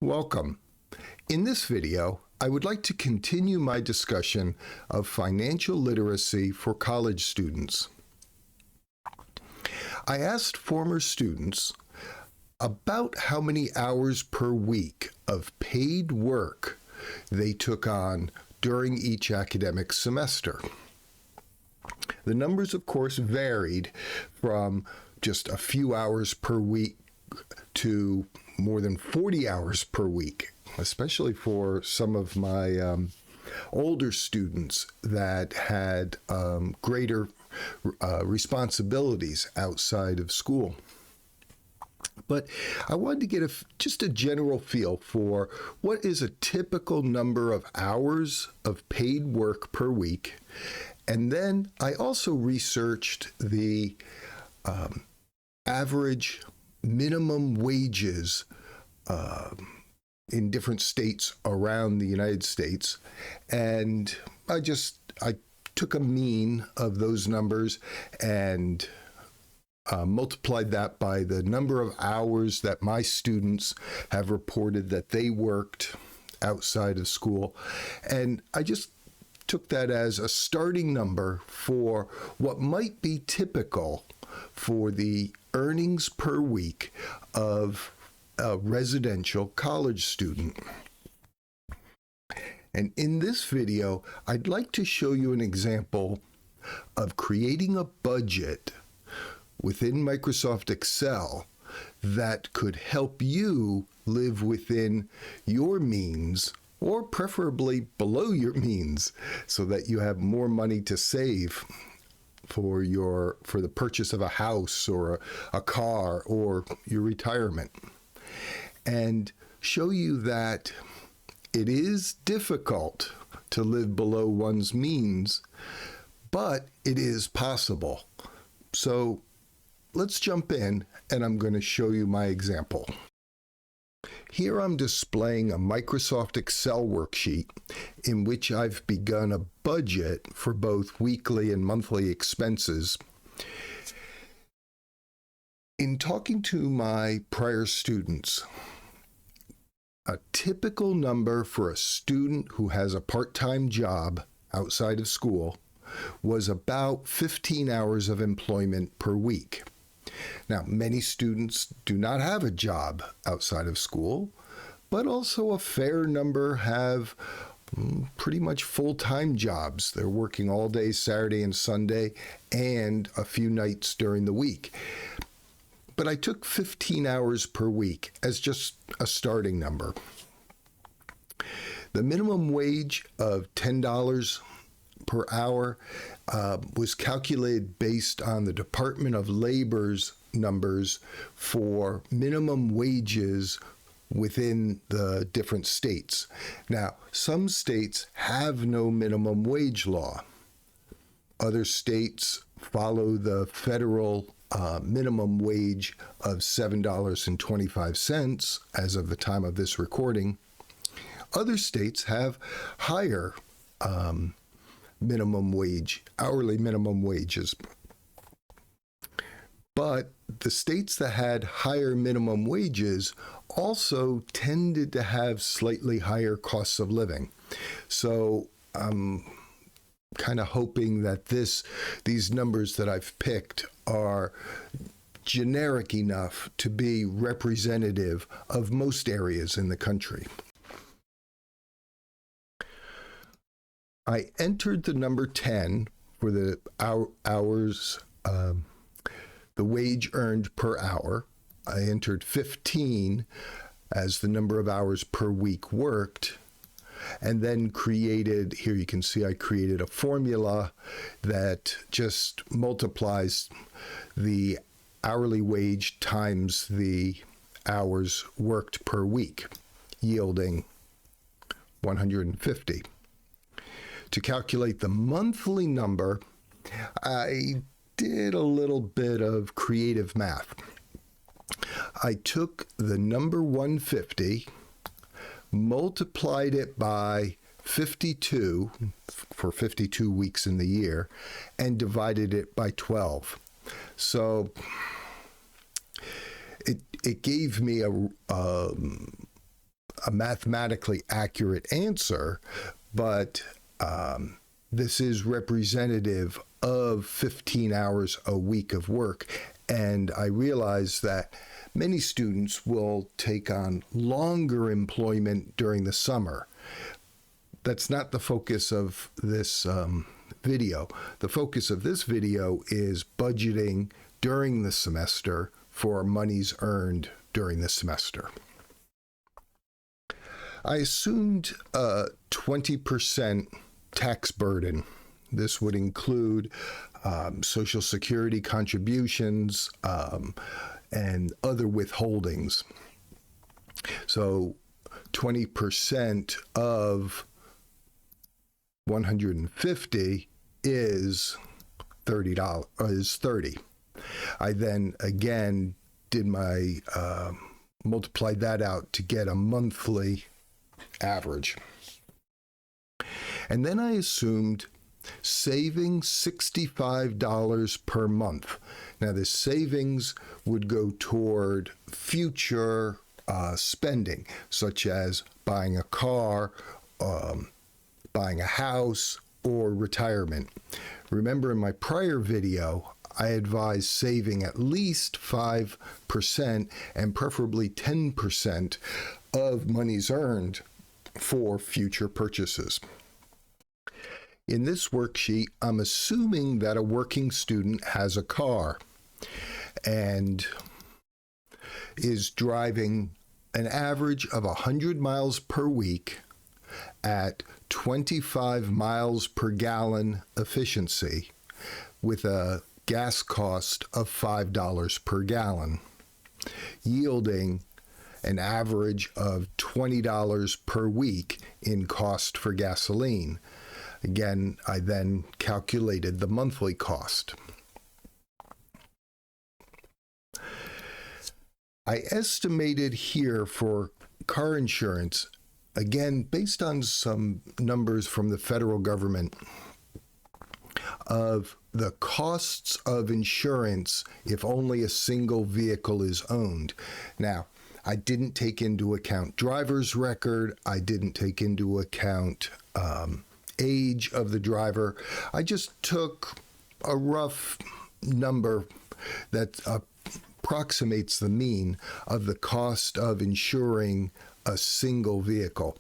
Welcome. In this video, I would like to continue my discussion of financial literacy for college students. I asked former students about how many hours per week of paid work they took on during each academic semester. The numbers, of course, varied from just a few hours per week to more than 40 hours per week, especially for some of my older students that had greater responsibilities outside of school. But I wanted to get just a general feel for what is a typical number of hours of paid work per week. And then I also researched the average minimum wages in different states around the United States. And I took a mean of those numbers and multiplied that by the number of hours that my students have reported that they worked outside of school. And I just took that as a starting number for what might be typical for the earnings per week of a residential college student. And in this video, I'd like to show you an example of creating a budget within Microsoft Excel that could help you live within your means, or preferably below your means, so that you have more money to save for the purchase of a house or a car or your retirement. And show you that it is difficult to live below one's means, but it is possible. So let's jump in, and I'm going to show you my example. Here I'm displaying a Microsoft Excel worksheet in which I've begun a budget for both weekly and monthly expenses. In talking to my prior students, a typical number for a student who has a part-time job outside of school was about 15 hours of employment per week. Now, many students do not have a job outside of school, but also a fair number have pretty much full-time jobs. They're working all day Saturday and Sunday and a few nights during the week. But I took 15 hours per week as just a starting number. The minimum wage of $10 per hour was calculated based on the Department of Labor's numbers for minimum wages within the different states. Now, some states have no minimum wage law. Other states follow the federal minimum wage of $7.25 as of the time of this recording. Other states have higher minimum wage, hourly minimum wages. But the states that had higher minimum wages also tended to have slightly higher costs of living. So I'm kind of hoping that these numbers that I've picked are generic enough to be representative of most areas in the country. I entered the number 10 for the hours, the wage earned per hour. I entered 15 as the number of hours per week worked, and then here you can see I created a formula that just multiplies the hourly wage times the hours worked per week, yielding 150. To calculate the monthly number, I did a little bit of creative math. I took the number 150, multiplied it by 52 for 52 weeks in the year, and divided it by 12. So it gave me a mathematically accurate answer, but this is representative of 15 hours a week of work. And I realize that many students will take on longer employment during the summer. That's not the focus of this video. The focus of this video is budgeting during the semester for monies earned during the semester. I assumed a 20% tax burden. This would include Social Security contributions and other withholdings. So 20% of 150 is $30. I then again did my multiplied that out to get a monthly average. And then I assumed saving $65 per month. Now, the savings would go toward future spending, such as buying a car, buying a house, or retirement. Remember, in my prior video, I advised saving at least 5% and preferably 10% of monies earned for future purchases. In this worksheet, I'm assuming that a working student has a car and is driving an average of 100 miles per week at 25 miles per gallon efficiency with a gas cost of $5 per gallon, yielding an average of $20 per week in cost for gasoline. Again, I then calculated the monthly cost. I estimated here for car insurance, again, based on some numbers from the federal government, of the costs of insurance if only a single vehicle is owned. Now, I didn't take into account driver's record. I didn't take into account age of the driver. I just took a rough number that approximates the mean of the cost of insuring a single vehicle.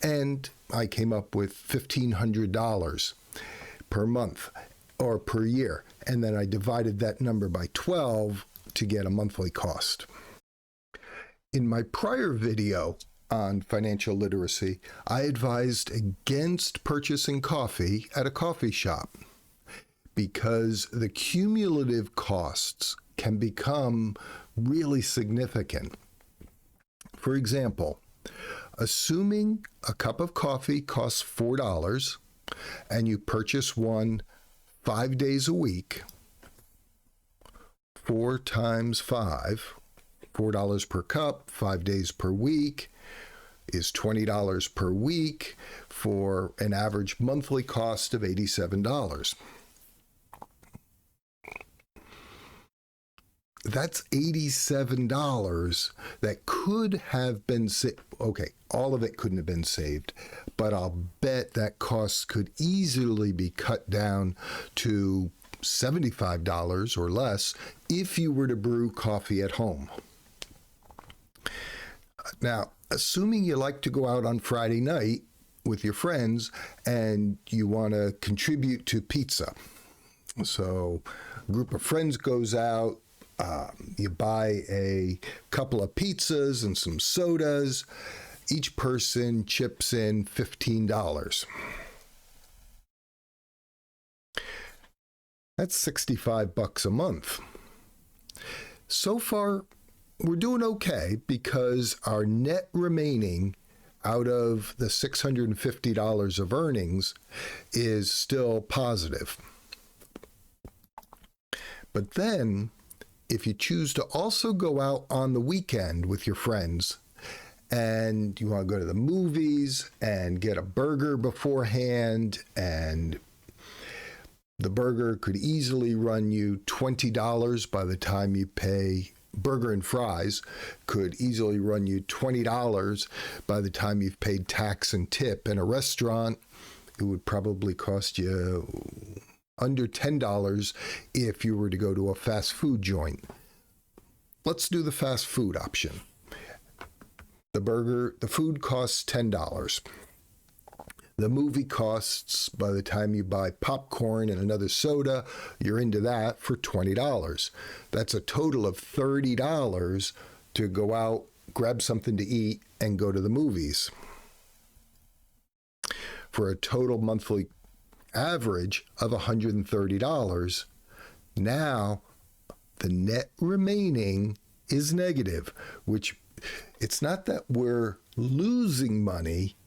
And I came up with $1,500 per month or per year. And then I divided that number by 12 to get a monthly cost. In my prior video on financial literacy, I advised against purchasing coffee at a coffee shop because the cumulative costs can become really significant. For example, assuming a cup of coffee costs $4 and you purchase one 5 days a week, 4 times 5, $4 per cup, 5 days per week, is $20 per week for an average monthly cost of $87. That's $87 that could have been saved. Okay, all of it couldn't have been saved, but I'll bet that cost could easily be cut down to $75 or less if you were to brew coffee at home. Now, assuming you like to go out on Friday night with your friends and you want to contribute to pizza. So a group of friends goes out, you buy a couple of pizzas and some sodas. Each person chips in $15. That's $65 a month. So far, we're doing okay because our net remaining out of the $650 of earnings is still positive. But then, if you choose to also go out on the weekend with your friends and you want to go to the movies and get a burger beforehand, and the burger could easily run you $20 by the time you pay burger and fries could easily run you $20 by the time you've paid tax and tip. In a restaurant, it would probably cost you under $10 if you were to go to a fast food joint. Let's do the fast food option. The food costs $10. The movie costs, by the time you buy popcorn and another soda, you're into that for $20. That's a total of $30 to go out, grab something to eat, and go to the movies, for a total monthly average of $130. Now, the net remaining is negative, which it's not that we're losing money.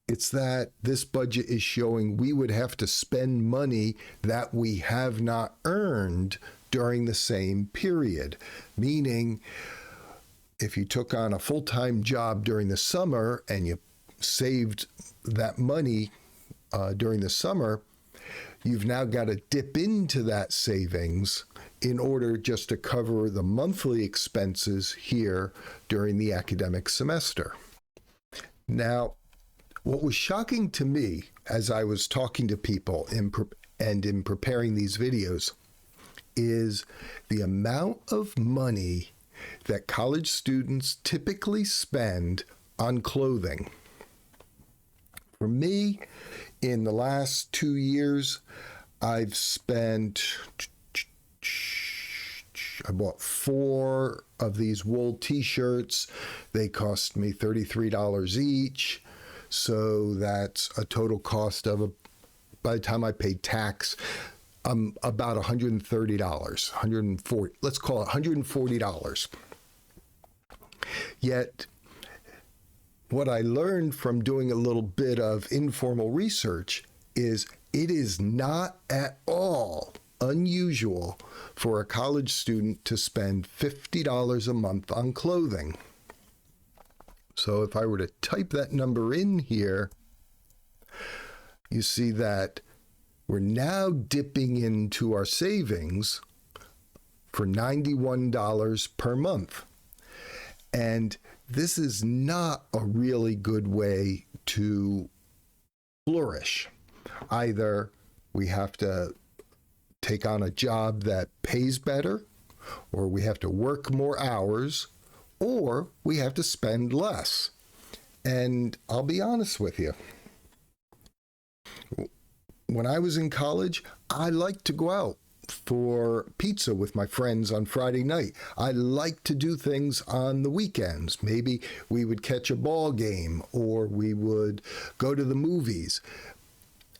It's that this budget is showing we would have to spend money that we have not earned during the same period. Meaning, if you took on a full-time job during the summer and you saved that money during the summer, you've now got to dip into that savings in order just to cover the monthly expenses here during the academic semester. Now, what was shocking to me as I was talking to people in preparing these videos is the amount of money that college students typically spend on clothing. For me, in the last 2 years, I bought 4 of these wool t-shirts. They cost me $33 each. So that's a total cost of, by the time I paid tax, about $130, $140, let's call it $140. Yet, what I learned from doing a little bit of informal research is it is not at all unusual for a college student to spend $50 a month on clothing. So if I were to type that number in here, you see that we're now dipping into our savings for $91 per month. And this is not a really good way to flourish. Either we have to take on a job that pays better, or we have to work more hours, or we have to spend less. And I'll be honest with you. When I was in college, I liked to go out for pizza with my friends on Friday night. I liked to do things on the weekends. Maybe we would catch a ball game, or we would go to the movies.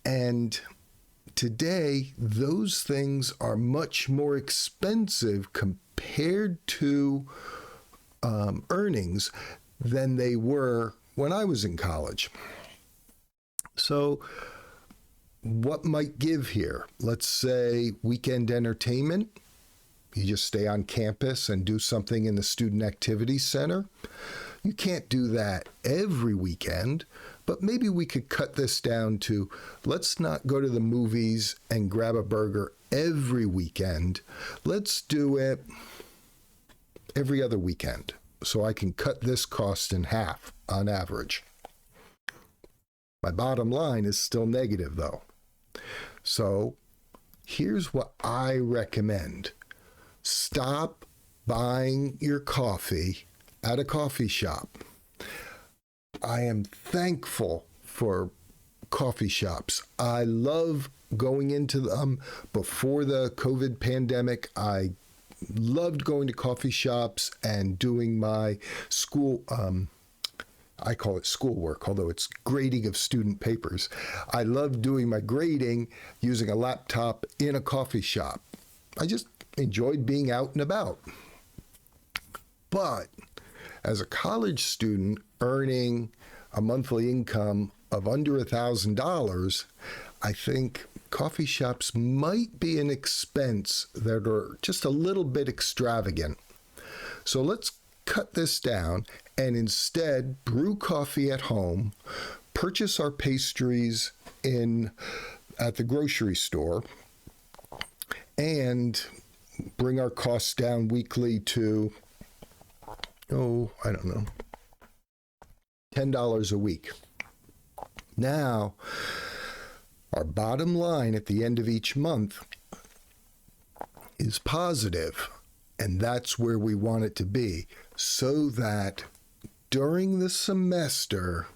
And today, those things are much more expensive compared to earnings than they were when I was in college. So what might give here? Let's say weekend entertainment. You just stay on campus and do something in the Student Activity Center. You can't do that every weekend, but maybe we could cut this down to, let's not go to the movies and grab a burger every weekend. Let's do it every other weekend, so I can cut this cost in half on average. My bottom line is still negative, though. So here's what I recommend. Stop buying your coffee at a coffee shop. I am thankful for coffee shops. I love going into them. Before the COVID pandemic, I loved going to coffee shops and doing my school, I call it schoolwork, although it's grading of student papers. I love doing my grading using a laptop in a coffee shop. I just enjoyed being out and about. But as a college student earning a monthly income of under $1,000, I think coffee shops might be an expense that are just a little bit extravagant. So let's cut this down and instead brew coffee at home, purchase our pastries at the grocery store, and bring our costs down weekly to I don't know, $10 a week. Now, our bottom line at the end of each month is positive, and that's where we want it to be, so that during the semester,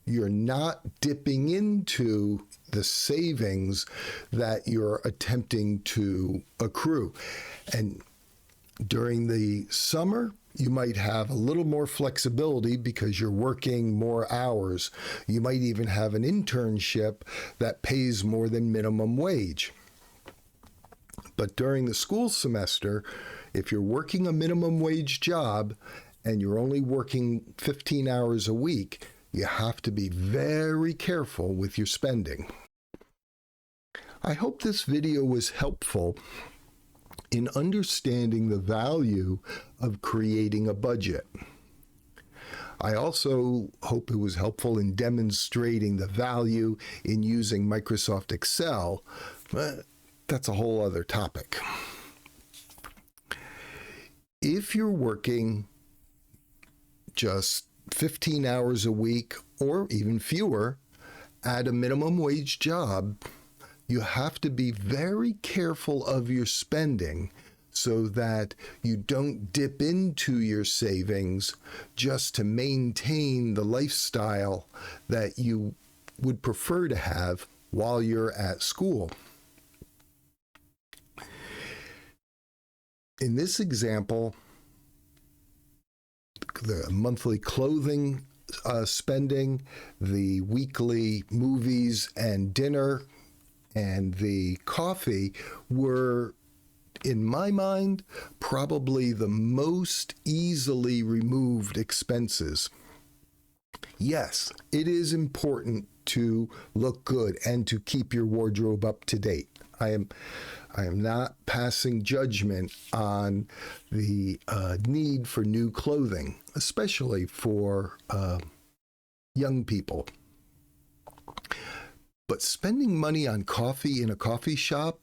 you're not dipping into the savings that you're attempting to accrue. And during the summer, you might have a little more flexibility because you're working more hours. You might even have an internship that pays more than minimum wage. But during the school semester, if you're working a minimum wage job and you're only working 15 hours a week, you have to be very careful with your spending. I hope this video was helpful in understanding the value of creating a budget. I also hope it was helpful in demonstrating the value in using Microsoft Excel, but that's a whole other topic. If you're working just 15 hours a week or even fewer at a minimum wage job, you have to be very careful of your spending so that you don't dip into your savings just to maintain the lifestyle that you would prefer to have while you're at school. In this example, the monthly clothing spending, the weekly movies and dinner, and the coffee were, in my mind, probably the most easily removed expenses. Yes, it is important to look good and to keep your wardrobe up to date. I am not passing judgment on the need for new clothing, especially for young people. But spending money on coffee in a coffee shop,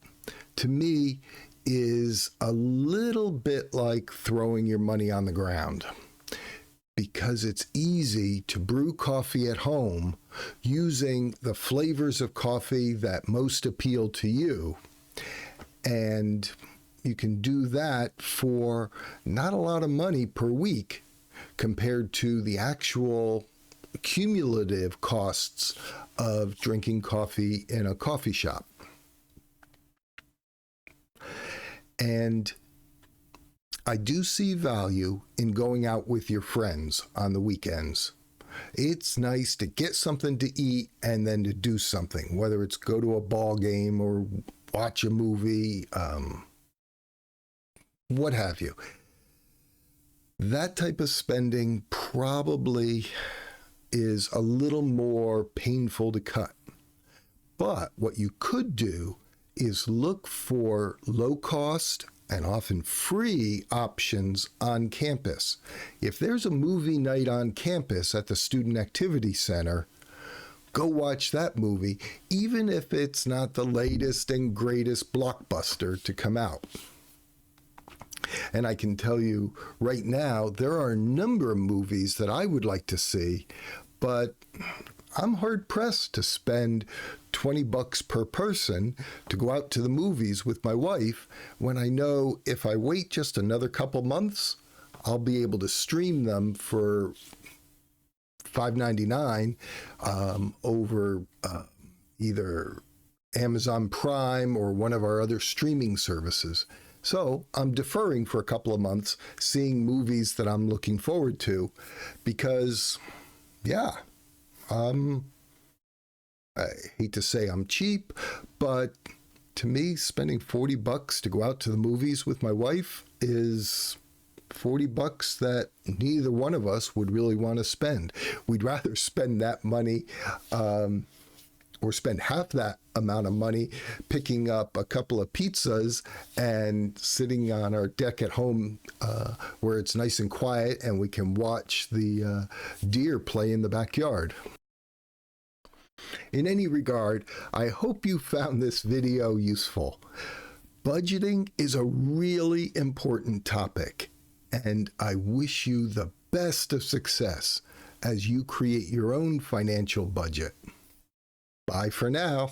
to me, is a little bit like throwing your money on the ground, because it's easy to brew coffee at home using the flavors of coffee that most appeal to you. And you can do that for not a lot of money per week compared to the actual cumulative costs of drinking coffee in a coffee shop. And I do see value in going out with your friends on the weekends. It's nice to get something to eat and then to do something, whether it's go to a ball game or watch a movie, what have you. That type of spending probably is a little more painful to cut. But what you could do is look for low cost and often free options on campus. If there's a movie night on campus at the Student Activity Center, go watch that movie, even if it's not the latest and greatest blockbuster to come out. And I can tell you right now, there are a number of movies that I would like to see, but I'm hard-pressed to spend $20 per person to go out to the movies with my wife when I know if I wait just another couple months, I'll be able to stream them for $5.99 over either Amazon Prime or one of our other streaming services. So I'm deferring for a couple of months, seeing movies that I'm looking forward to, because, I hate to say I'm cheap, but to me, spending $40 to go out to the movies with my wife is $40 that neither one of us would really want to spend. We'd rather spend that money or spend half that amount of money picking up a couple of pizzas and sitting on our deck at home where it's nice and quiet and we can watch the deer play in the backyard. In any regard, I hope you found this video useful. Budgeting is a really important topic, and I wish you the best of success as you create your own financial budget. Bye for now.